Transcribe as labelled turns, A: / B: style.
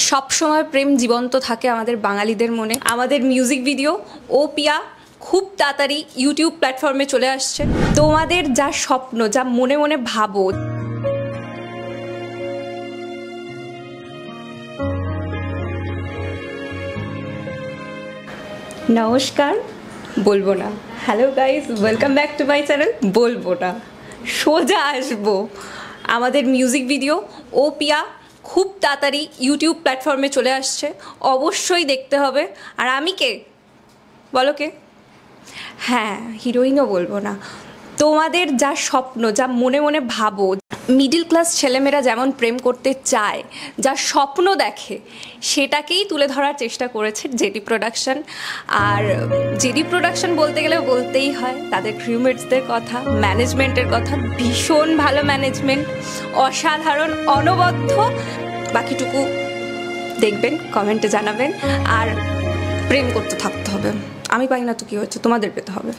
A: সব সময় প্রেম জীবন্ত থাকে আমাদের বাঙালিদের মনে। আমাদের মিউজিক ভিডিও ও পিয়া খুব তাড়াতাড়ি ইউটিউব প্ল্যাটফর্মে চলে আসছে। তোমাদের যা স্বপ্ন, যা মনে মনে ভাবো, নমস্কার বলবো না, hello guys, welcome back to my channel. বলবো না, সোজা আসবো। আমাদের মিউজিক ভিডিও ও পিয়া খুব তাড়াতাড়ি ইউটিউব প্ল্যাটফর্মে চলে আসছে, অবশ্যই দেখতে হবে। আর আমি কে বলো, কে? হ্যাঁ, হিরোইনও বলবো না। তোমাদের যা স্বপ্ন, যা মনে মনে ভাবো, মিডিল ক্লাস ছেলেমেয়েরা যেমন প্রেম করতে চায়, যা স্বপ্ন দেখে, সেটাকেই তুলে ধরার চেষ্টা করেছে জেডি প্রোডাকশন। আর জেডি প্রোডাকশন বলতে গেলে বলতেই হয় তাদের ক্রিউমেটসদের কথা, ম্যানেজমেন্টের কথা। ভীষণ ভালো ম্যানেজমেন্ট, অসাধারণ, অনবদ্য। বাকিটুকু দেখবেন, কমেন্টে জানাবেন। আর প্রেম করতে থাকতে হবে। আমি পাই না তো কী হচ্ছে, তোমাদের পেতে হবে।